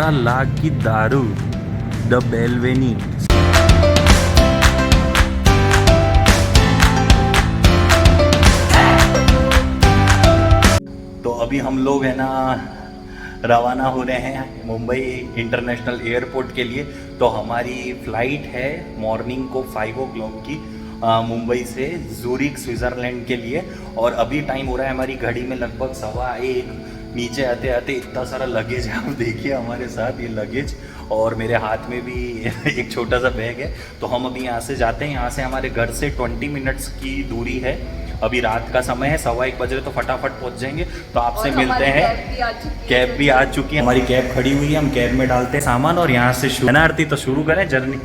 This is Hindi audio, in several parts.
18 लाख की दारू द बेलवेनी। तो अभी हम लोग है ना रवाना हो रहे हैं मुंबई इंटरनेशनल एयरपोर्ट के लिए। तो हमारी फ़्लाइट है मॉर्निंग को 5 o'clock की मुंबई से ज़ूरिक स्विट्ज़रलैंड के लिए। और अभी टाइम हो रहा है हमारी घड़ी में लगभग 1:15। नीचे आते आते इतना सारा लगेज है, आप देखिए हमारे साथ ये लगेज, और मेरे हाथ में भी एक छोटा सा बैग है। तो हम अभी यहाँ से जाते हैं। यहाँ से हमारे घर से 20 मिनट्स की दूरी है। अभी रात का समय है, 1:15 बज रहे, तो फटाफट पहुँच जाएंगे। तो आपसे मिलते हैं। कैब भी आ चुकी है, हमारी कैब खड़ी हुई है, हम कैब में डालते हैं सामान और यहाँ से शुरू आरती। तो शुरू करें जर्नी।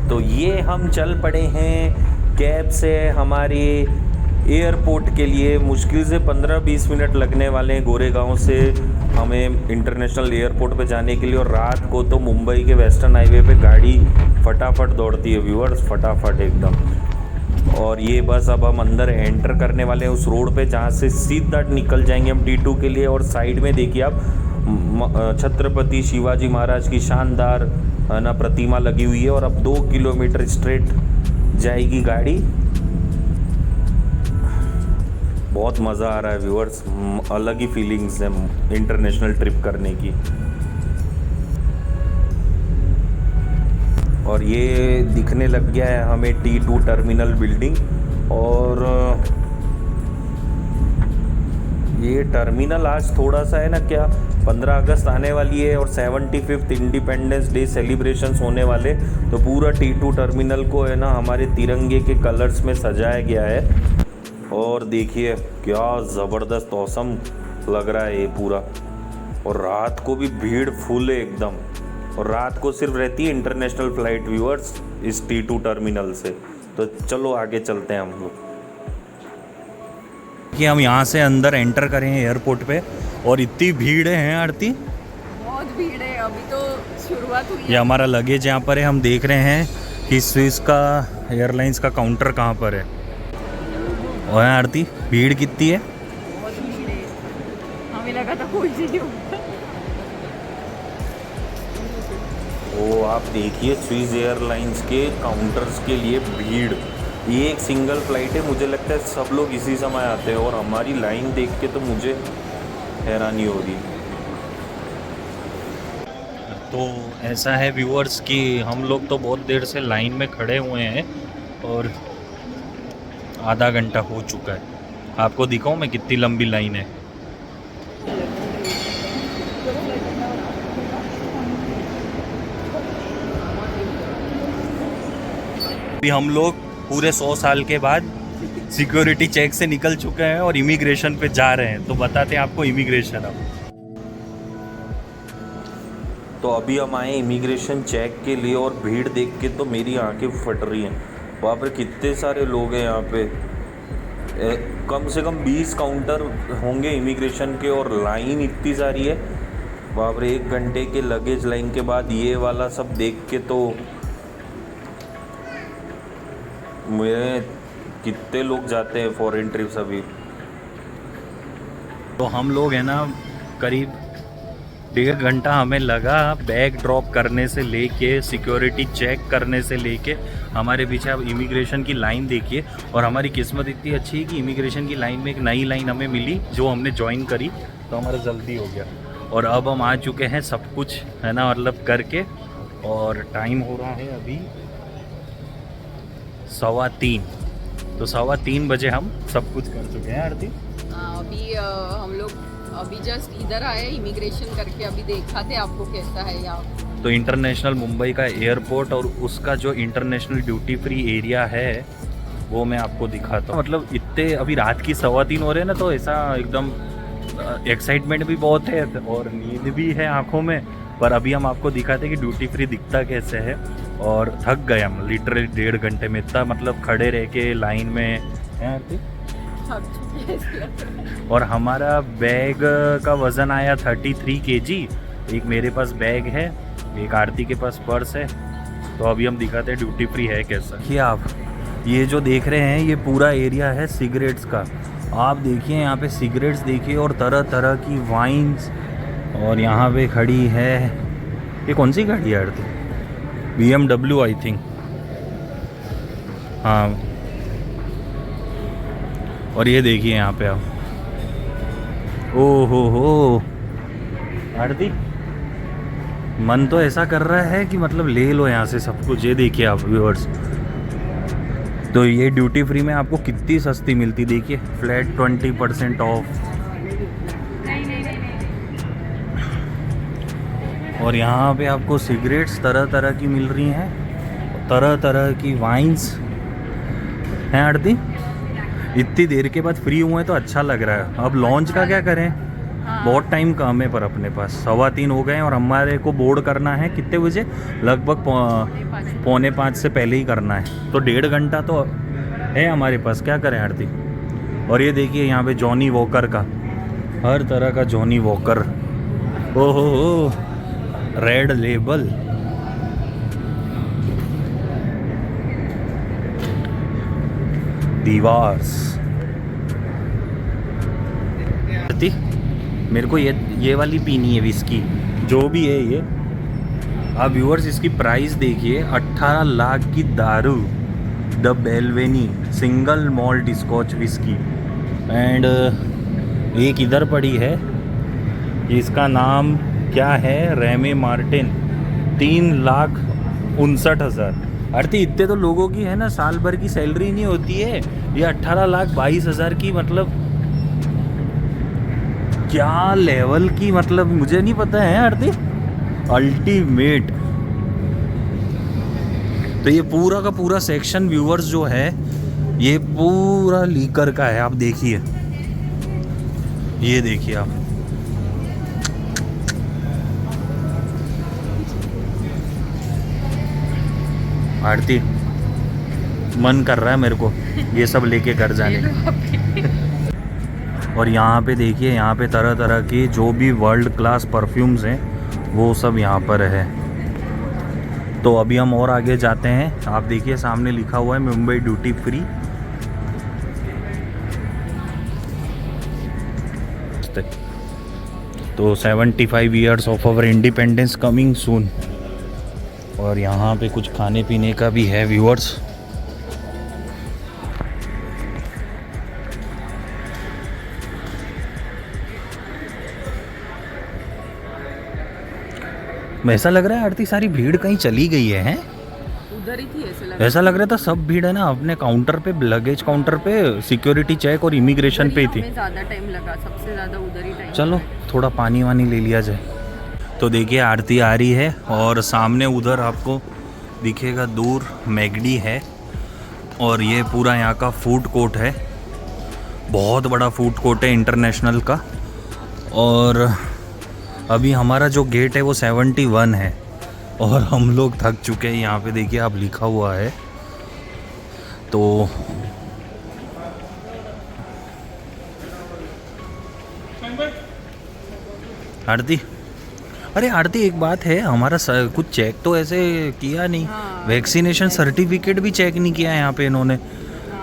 तो ये हम चल पड़े हैं कैब से हमारी एयरपोर्ट के लिए। मुश्किल से 15-20 मिनट लगने वाले हैं गोरेगांव से हमें इंटरनेशनल एयरपोर्ट पे जाने के लिए। और रात को तो मुंबई के वेस्टर्न हाईवे पे गाड़ी फटाफट दौड़ती है व्यूअर्स, फटाफट एकदम। और ये बस अब हम अंदर एंटर करने वाले हैं उस रोड पे जहाँ से सीधा निकल जाएंगे हम T2 के लिए। और साइड में देखिए आप छत्रपति शिवाजी महाराज की शानदार ना प्रतिमा लगी हुई है। और अब 2 किलोमीटर स्ट्रेट जाएगी गाड़ी। बहुत मज़ा आ रहा है व्यूअर्स, अलग ही फीलिंग्स है इंटरनेशनल ट्रिप करने की। और ये दिखने लग गया है हमें T2 टर्मिनल बिल्डिंग। और ये टर्मिनल आज थोड़ा सा है ना, क्या 15 अगस्त आने वाली है और 75th इंडिपेंडेंस डे सेलिब्रेशंस होने वाले। तो पूरा T2 टर्मिनल को है ना हमारे तिरंगे के कलर्स में सजाया गया है। और देखिए क्या ज़बरदस्त औसम लग रहा है ये पूरा। और रात को भी भीड़ फुल है एकदम। और रात को सिर्फ रहती है इंटरनेशनल फ़्लाइट व्यूअर्स इस T2 टर्मिनल से। तो चलो आगे चलते हैं हम लोग कि हम यहाँ से अंदर एंटर करें एयरपोर्ट पे। और इतनी भीड़ है आरती, बहुत भीड़ है। अभी तो शुरुआत हुई है। ये हमारा लगेज यहाँ पर है। हम देख रहे हैं कि स्विस का एयरलाइंस का काउंटर कहाँ पर है। और आरती भीड़ कितनी है? बहुत भीड़ है, हमें लगा था कोई नहीं होगा। वो आप देखिए स्विस एयरलाइंस के काउंटर्स के लिए भीड़। ये एक सिंगल फ़्लाइट है, मुझे लगता है सब लोग इसी समय आते हैं। और हमारी लाइन देख के तो मुझे हैरानी हो रही। तो ऐसा है व्यूअर्स कि हम लोग तो बहुत देर से लाइन में खड़े हुए हैं और आधा घंटा हो चुका है। आपको दिखाऊं मैं कितनी लंबी लाइन है। अभी हम लोग पूरे 100 साल के बाद सिक्योरिटी चेक से निकल चुके हैं और इमिग्रेशन पे जा रहे हैं। तो बताते हैं आपको इमिग्रेशन अब। तो अभी हम आए इमिग्रेशन चेक के लिए और भीड़ देख के तो मेरी आंखें फट रही हैं। वहाँ पर कितने सारे लोग हैं यहाँ पे, कम से कम 20 काउंटर होंगे इमिग्रेशन के। और लाइन इतनी सारी है वहाँ पर। 1 घंटे के लगेज लाइन के बाद ये वाला सब देख के तो मेरे कितने लोग जाते हैं फॉरेन ट्रिप्स अभी। तो हम लोग है ना करीब 1.5 घंटा हमें लगा बैग ड्रॉप करने से लेके सिक्योरिटी चेक करने से लेके। हमारे पीछे अब इमिग्रेशन की लाइन देखिए। और हमारी किस्मत इतनी अच्छी है कि इमिग्रेशन की लाइन में एक नई लाइन हमें मिली जो हमने ज्वाइन करी, तो हमारा जल्दी हो गया। और अब हम आ चुके हैं सब कुछ है ना मतलब करके। और टाइम हो रहा है अभी 3:15। तो 3:15 बजे हम सब कुछ कर चुके हैं आरती। अभी हम लोग अभी जस्ट इधर आए इमिग्रेशन करके। अभी देखा थे आपको कैसा है यहाँ। तो इंटरनेशनल मुंबई का एयरपोर्ट और उसका जो इंटरनेशनल ड्यूटी फ्री एरिया है वो मैं आपको दिखाता हूँ। मतलब इतने अभी रात की 3:15 हो रहे हैं ना, तो ऐसा एकदम एक्साइटमेंट भी बहुत है और नींद भी है आँखों में। पर अभी हम आपको दिखाते हैं कि ड्यूटी फ्री दिखता कैसे है। और थक गए हम लिटरली 1.5 घंटे में इतना मतलब खड़े रह के लाइन में है आरती। और हमारा बैग का वज़न आया 33 kg। एक मेरे पास बैग है, एक आरती के पास पर्स है। तो अभी हम दिखाते हैं ड्यूटी फ्री है कैसा। देखिए आप ये जो देख रहे हैं ये पूरा एरिया है सिगरेट्स का। आप देखिए यहाँ पे सिगरेट्स देखिए और तरह तरह की वाइन्स और यहाँ पे खड़ी है, ये कौन सी गाड़ी है यार? तो BMW आई थिंक, हाँ। और ये देखिए यहाँ पे आप, ओ हो आरती, मन तो ऐसा कर रहा है कि मतलब ले लो यहाँ से सब कुछ। ये देखिए आप व्यूअर्स, तो ये ड्यूटी फ्री में आपको कितनी सस्ती मिलती, देखिए फ्लैट 20% ऑफ। और यहाँ पे आपको सिगरेट्स तरह तरह की मिल रही हैं, तरह तरह की वाइन्स हैं आरती। इतनी देर के बाद फ्री हुए तो अच्छा लग रहा है। अब लॉन्च का क्या करें, बहुत टाइम कम है पर अपने पास 3:15 हो गए और हमारे को बोर्ड करना है कितने बजे, लगभग 4:45 से पहले ही करना है, तो 1.5 घंटा तो है हमारे पास। क्या करें आरती। और ये देखिए यहाँ पे जॉनी वॉकर का, हर तरह का जॉनी वॉकर, ओहो रेड लेबल। दीवार्स, मेरे को ये वाली पीनी है विस्की, जो भी है ये। आप व्यूअर्स इसकी प्राइस देखिए, 18 लाख की दारू, the Balvenie single malt Scotch whisky. And एक इधर पड़ी है, इसका नाम क्या है, रेमे मार्टिन, 3,59,000। आरती इतने तो लोगों की है ना साल भर की सैलरी नहीं होती है, ये 18,22,000 की, मतलब क्या लेवल की, मतलब मुझे नहीं पता है आरती, अल्टीमेट। तो ये पूरा का पूरा सेक्शन व्यूअर्स जो है ये पूरा लीकर का है। आप देखिए, ये देखिए आप, आरती मन कर रहा है मेरे को ये सब लेके घर जाने का। और यहाँ पे देखिए, यहाँ पे तरह तरह की जो भी वर्ल्ड क्लास परफ्यूम्स हैं वो सब यहाँ पर है। तो अभी हम और आगे जाते हैं। आप देखिए सामने लिखा हुआ है मुंबई ड्यूटी फ्री। तो 75 years of our independence coming soon. और यहाँ पे कुछ खाने पीने का भी है व्यूअर्स। ऐसा लग रहा है आरती सारी भीड़ कहीं चली गई है, हैं? उधर ही थी ऐसा लग रहा था सब भीड़ है ना अपने काउंटर पे, लगेज काउंटर पे, सिक्योरिटी चेक और इमिग्रेशन पे थी। ज़्यादा टाइम लगा, सबसे ज़्यादा उधर ही टाइम। चलो थोड़ा पानी वानी ले लिया जाए। तो देखिए आरती आ रही है और सामने उधर आपको दिखेगा दूर मैगडी है। और ये पूरा यहाँ का फूड कोर्ट है, बहुत बड़ा फूड कोर्ट है इंटरनेशनल का। और अभी हमारा जो गेट है वो 71 है और हम लोग थक चुके हैं। यहाँ पे देखिए आप, लिखा हुआ है। तो आरती, अरे आरती एक बात है, हमारा कुछ चेक तो ऐसे किया नहीं। हाँ, वैक्सीनेशन सर्टिफिकेट भी चेक नहीं किया यहाँ पे इन्होंने।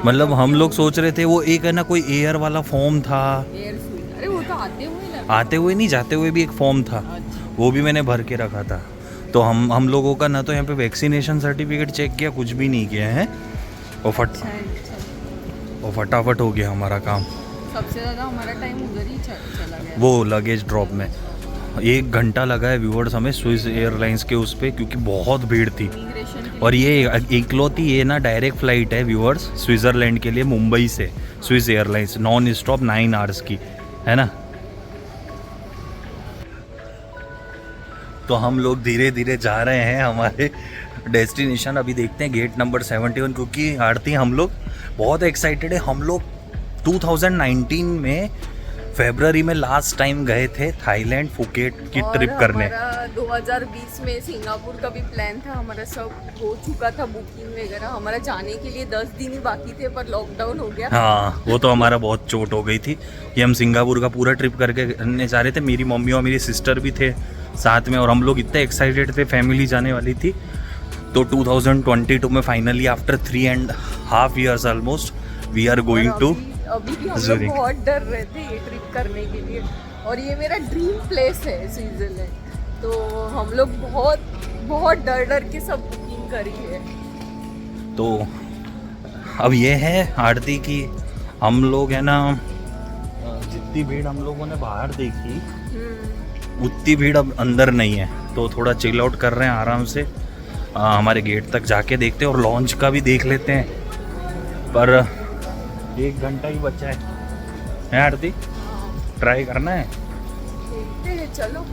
मतलब हम लोग सोच रहे थे वो एक है ना कोई एयर वाला फॉर्म था, अरे वो तो आते हुए नहीं जाते हुए भी एक फॉर्म था, वो भी मैंने भर के रखा था। तो हम लोगों का ना तो यहाँ पे वैक्सीनेशन सर्टिफिकेट चेक किया, कुछ भी नहीं किया है। और फटाफट हो गया हमारा काम। सबसे ज़्यादा हमारा टाइम उधर ही चला गया, वो लगेज ड्रॉप में 1 घंटा लगा है व्यूअर्स हमें स्विस एयरलाइंस के उस पर, क्योंकि बहुत भीड़ थी। और ये इकलौती ये ना डायरेक्ट फ़्लाइट है व्यूअर्स स्विट्ज़रलैंड के लिए, मुंबई से Swiss airlines, non stop 9 hours की है ना। तो हम लोग धीरे धीरे जा रहे हैं हमारे डेस्टिनेशन। अभी देखते हैं गेट नंबर 71, क्योंकि आरती हम लोग बहुत एक्साइटेड है। हम लोग 2019 में फरवरी में लास्ट टाइम गए थे थाईलैंड फुकेट की ट्रिप करने। 2020 में सिंगापुर का भी प्लान था हमारा, सब हो चुका था बुकिंग वगैरह। हमारा जाने के लिए 10 दिन ही बाकी थे, पर लॉकडाउन हो गया। हाँ, वो तो हमारा बहुत चोट हो गई थी कि हम सिंगापुर का पूरा ट्रिप करने जा रहे थे। मेरी मम्मी और मेरी सिस्टर भी थे साथ में, और हम लोग इतने एक्साइटेड थे, फैमिली जाने वाली थी। तो 2022 में finally after 3.5 years almost we are going to अभी भी हम लोग बहुत डर रहे थे ये ट्रिप करने के लिए। और ये मेरा ड्रीम प्लेस है स्विट्जरलैंड। तो हम लोग बहुत बहुत डर डर के सब बुकिंग करी है। तो अब ये है आरती की, हम लोग है ना जितनी भीड़ हम लोगों ने बाहर देखी उतनी भीड़ अब अंदर नहीं है, तो थोड़ा चिल आउट कर रहे हैं आराम से। हमारे गेट तक जाके देखते हैं और लॉन्च का भी देख लेते हैं, पर 1 घंटा ही बचा है आरती, ट्राई करना है। देखते हैं, चलो।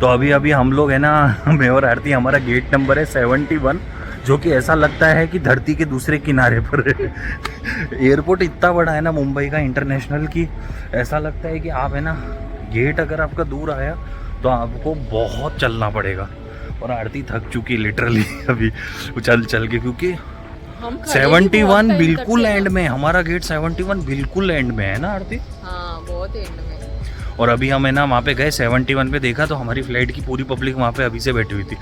तो अभी हम लोग है ना, मैं और आरती, हमारा गेट नंबर है 71, जो कि ऐसा लगता है कि धरती के दूसरे किनारे पर है। एयरपोर्ट इतना बड़ा है ना मुंबई का इंटरनेशनल की, ऐसा लगता है कि आप है ना, गेट अगर आपका दूर आया तो आपको बहुत चलना पड़ेगा। और आरती थक चुकी लिटरली अभी चल के, क्योंकि हम खड़े भी बहुत 71 time बिल्कुल करते हैं। एंड में, हमारा गेट 71 बिल्कुल एंड में है ना आरती। हाँ, बहुत एंड में। और अभी हम है ना वहाँ पे गए 71 पे, देखा तो हमारी फ्लाइट की पूरी पब्लिक वहाँ पे अभी से बैठी हुई थी।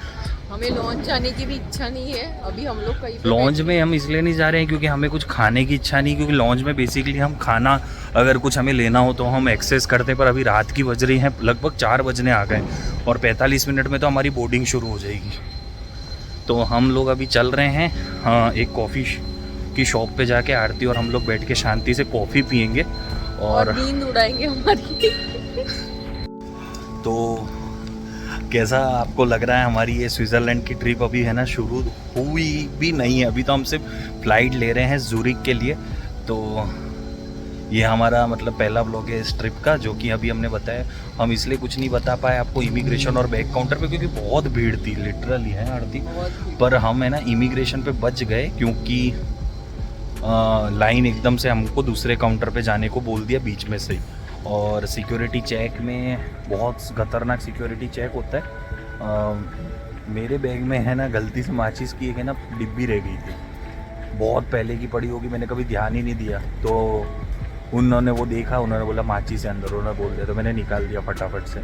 हमें लॉन्च जाने की भी इच्छा नहीं है अभी, हम लोग कहीं पे लॉन्च में हम इसलिए नहीं जा रहे हैं क्योंकि हमें कुछ खाने की इच्छा नहीं, क्योंकि लॉन्च में बेसिकली हम खाना अगर कुछ हमें लेना हो तो हम एक्सेस करते हैं, पर अभी रात की बज रही हैं, लगभग 4 बजने आ गए और 45 मिनट में तो हमारी बोर्डिंग शुरू हो जाएगी। तो हम लोग अभी चल रहे हैं, हाँ, एक कॉफ़ी की शॉप पे जाके आरती और हम लोग बैठ के शांति से कॉफ़ी पियेंगे और नींद उड़ाएंगे हमारी। तो कैसा आपको लग रहा है हमारी ये स्विट्ज़रलैंड की ट्रिप? अभी है ना शुरू हुई भी नहीं है, अभी तो हम सिर्फ फ़्लाइट ले रहे हैं ज़ूरिक के लिए। तो ये हमारा मतलब पहला व्लॉग है इस ट्रिप का, जो कि अभी हमने बताया। हम इसलिए कुछ नहीं बता पाए आपको इमिग्रेशन और बैग काउंटर पे, क्योंकि बहुत भीड़ थी लिटरली है आरती। पर हम है ना इमिग्रेशन पे बच गए, क्योंकि लाइन एकदम से हमको दूसरे काउंटर पे जाने को बोल दिया बीच में से ही। और सिक्योरिटी चेक में बहुत खतरनाक सिक्योरिटी चेक होता है। मेरे बैग में है ना गलती से माचिस की एक है ना डिब्बी रह गई थी, बहुत पहले की पड़ी होगी, मैंने कभी ध्यान ही नहीं दिया। तो उन्होंने वो देखा, उन्होंने बोला माचिस है अंदर, उन्होंने बोल दिया, तो मैंने निकाल दिया फटाफट से।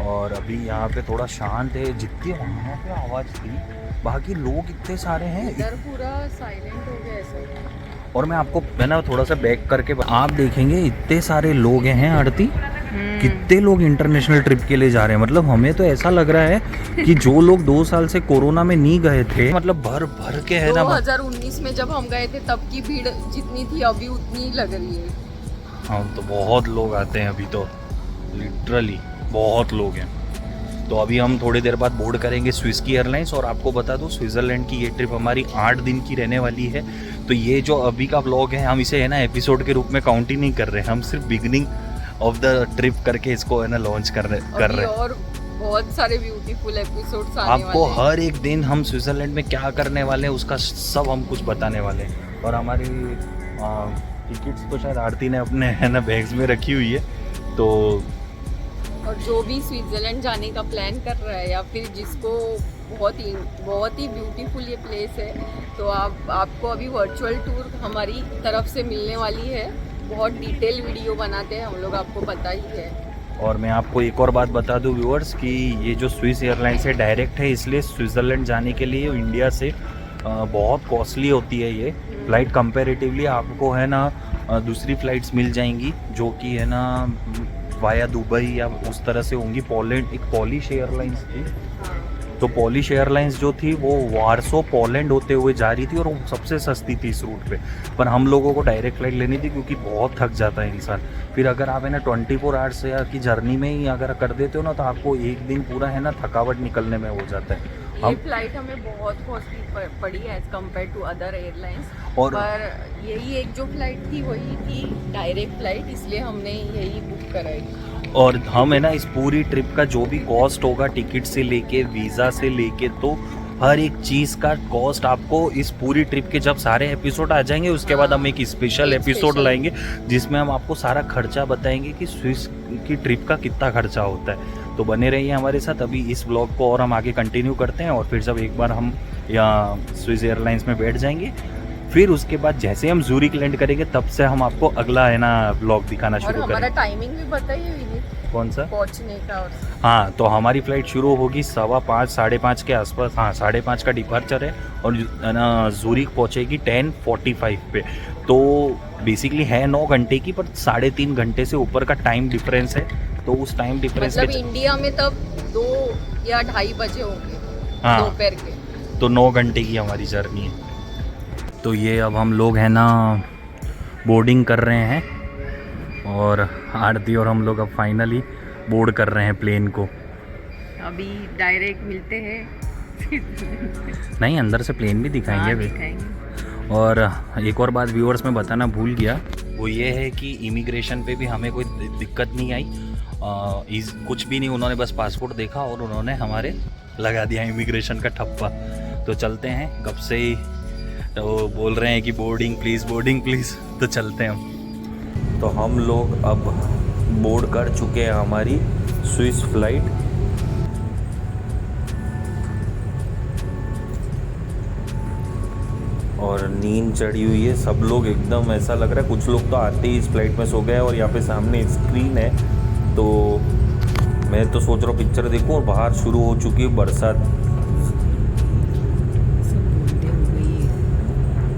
और अभी यहाँ पे थोड़ा शांत है, जितनी वहाँ पे आवाज़ थी, बाकी लोग इतने सारे हैं, इधर पूरा साइलेंट हो गया ऐसा। और मैं आपको है ना थोड़ा सा बैक करके आप देखेंगे इतने सारे लोग हैं आरती, कितने लोग इंटरनेशनल ट्रिप के लिए जा रहे हैं। मतलब हमें तो ऐसा लग रहा है कि जो लोग 2 साल से कोरोना में नहीं गए थे, मतलब भर भर के है ना। 2019 में जब हम गए थे तब की भीड़ जितनी थी अभी उतनी ही लग रही है। हाँ, तो बहुत लोग आते हैं अभी, तो लिटरली बहुत लोग हैं। तो अभी हम थोड़ी देर बाद बोर्ड करेंगे स्विस की एयरलाइंस। और आपको बता दूं स्विट्ज़रलैंड की ये ट्रिप हमारी 8 दिन की रहने वाली है। तो ये जो अभी का व्लॉग है, हम इसे है ना एपिसोड के रूप में काउंट ही नहीं कर रहे हैं, हम सिर्फ बिगिनिंग ऑफ द ट्रिप करके इसको है ना लॉन्च कर रहे हैं। और बहुत सारे ब्यूटीफुल एपिसोड्स आने आपको वाले हैं। हर एक दिन हम स्विट्ज़रलैंड में क्या करने वाले हैं उसका सब हम कुछ बताने वाले हैं। और हमारी टिकट्स तो शायद आरती ने अपने है ना बैग्स में रखी हुई है। तो और जो भी स्विट्जरलैंड जाने का प्लान कर रहा है या फिर जिसको बहुत ही ब्यूटीफुल ये प्लेस है, तो आपको अभी वर्चुअल टूर हमारी तरफ से मिलने वाली है। बहुत डिटेल वीडियो बनाते हैं हम लोग, आपको पता ही है। और मैं आपको एक और बात बता दूं व्यूअर्स कि ये जो स्विस एयरलाइन से डायरेक्ट है, इसलिए स्विट्ज़रलैंड जाने के लिए इंडिया से बहुत कॉस्टली होती है ये फ़्लाइट। कंपैरेटिवली आपको है ना दूसरी फ़्लाइट्स मिल जाएंगी जो कि है ना वाया दुबई या उस तरह से होंगी। पोलैंड एक पॉलिश एयरलाइंस थी, तो पॉलिश एयरलाइंस जो थी वो वारसो पोलैंड होते हुए जा रही थी और वो सबसे सस्ती थी इस रूट पे। पर हम लोगों को डायरेक्ट फ्लाइट लेनी थी क्योंकि बहुत थक जाता है इंसान। फिर अगर आप है ना 24 आवर्स की जर्नी में ही अगर कर देते हो ना, तो आपको एक दिन पूरा है ना थकावट निकलने में हो जाता है। ये फ्लाइट हमें बहुत कॉस्टली पड़ी as compare to other airlines. और पर यही एक जो फ्लाइट थी वही थी डायरेक्ट फ्लाइट, इसलिए हमने यही बुक कराई। और हम है ना इस पूरी ट्रिप का जो भी कॉस्ट होगा, टिकट से लेके वीज़ा से लेके, तो हर एक चीज़ का कॉस्ट आपको इस पूरी ट्रिप के जब सारे एपिसोड आ जाएंगे उसके बाद हम एक स्पेशल एपिसोड लाएंगे जिसमें हम आपको सारा खर्चा बताएंगे कि स्विस की ट्रिप का कितना खर्चा होता है। तो बने रहिए हमारे साथ। अभी इस ब्लॉग को और हम आगे कंटिन्यू करते हैं, और फिर जब एक बार हम यहाँ स्विस एयरलाइंस में बैठ जाएंगे फिर उसके बाद जैसे हम ज़ूरिक लैंड करेंगे तब से हम आपको अगला है ना व्लॉग दिखाना और शुरू हमारा करेंगे। टाइमिंग भी बताइए विनीत, कौन सा? पहुंचने का। और हाँ, तो हमारी फ़्लाइट शुरू होगी 5:15 5:30 के आसपास। हाँ, 5:30 का डिपार्चर है और है ना ज़ूरिक पहुँचेगी 10:45 पे। तो बेसिकली है 9 घंटे की, पर 3.5 घंटे से ऊपर का टाइम डिफरेंस है। तो उस टाइम डिफरेंस मतलब के इंडिया में तब 2 या 2:30 बजे होंगे हाँ, दोपहर के। तो 9 घंटे की हमारी जर्नी है। तो ये अब हम लोग हैं ना बोर्डिंग कर रहे हैं और आरती और हम लोग अब फाइनली बोर्ड कर रहे हैं प्लेन को। अभी डायरेक्ट मिलते हैं। नहीं, अंदर से प्लेन भी दिखाएंगे हाँ, अभी। दिखाएंगे। और एक और बात व्यूअर्स में बताना भूल गया, वो ये है कि इमिग्रेशन पे भी हमें कोई दिक्कत नहीं आई। कुछ भी नहीं, उन्होंने बस पासपोर्ट देखा और उन्होंने हमारे लगा दिया इमिग्रेशन का ठप्पा। तो चलते हैं, कब से ही तो बोल रहे हैं कि बोर्डिंग प्लीज़, तो चलते हैं हम। तो हम लोग अब बोर्ड कर चुके हैं हमारी स्विस फ्लाइट। और नींद चढ़ी हुई है, सब लोग एकदम ऐसा लग रहा है, कुछ लोग तो आते ही इस फ्लाइट में सो गए। और यहाँ पे सामने स्क्रीन है, तो मैं तो सोच रहा हूँ पिक्चर देखूँ। और बाहर शुरू हो चुकी है बरसात।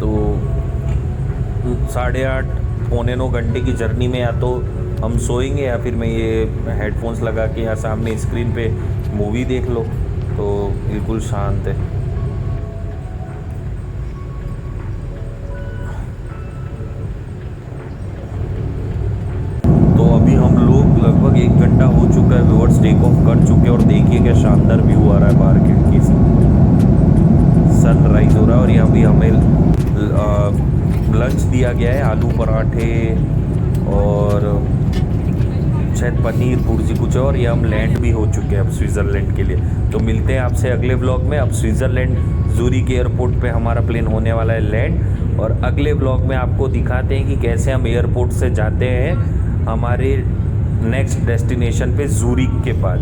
तो 8:30 पौने 9 घंटे की जर्नी में या तो हम सोएंगे या फिर मैं ये हेडफोन्स लगा के यहाँ सामने स्क्रीन पे मूवी देख लो। तो बिल्कुल शांत है। तो अभी हम लोग लगभग 1 घंटा हो चुका है व्यूअर्स, टेक ऑफ कर चुके हैं। और देखिए क्या शानदार व्यू आ रहा है बाहर खिड़की से, सनराइज हो रहा है। और यहाँ भी हमें लंच दिया गया है, आलू पराठे और शायद पनीर भुर्जी कुछ। और ये हम लैंड भी हो चुके हैं अब स्विट्ज़रलैंड के लिए। तो मिलते हैं आपसे अगले व्लॉग में। अब स्विट्ज़रलैंड ज़ूरिक एयरपोर्ट पे हमारा प्लेन होने वाला है लैंड। और अगले व्लॉग में आपको दिखाते हैं कि कैसे हम एयरपोर्ट से जाते हैं हमारे नेक्स्ट डेस्टिनेशन पे ज़ूरिक के बाद।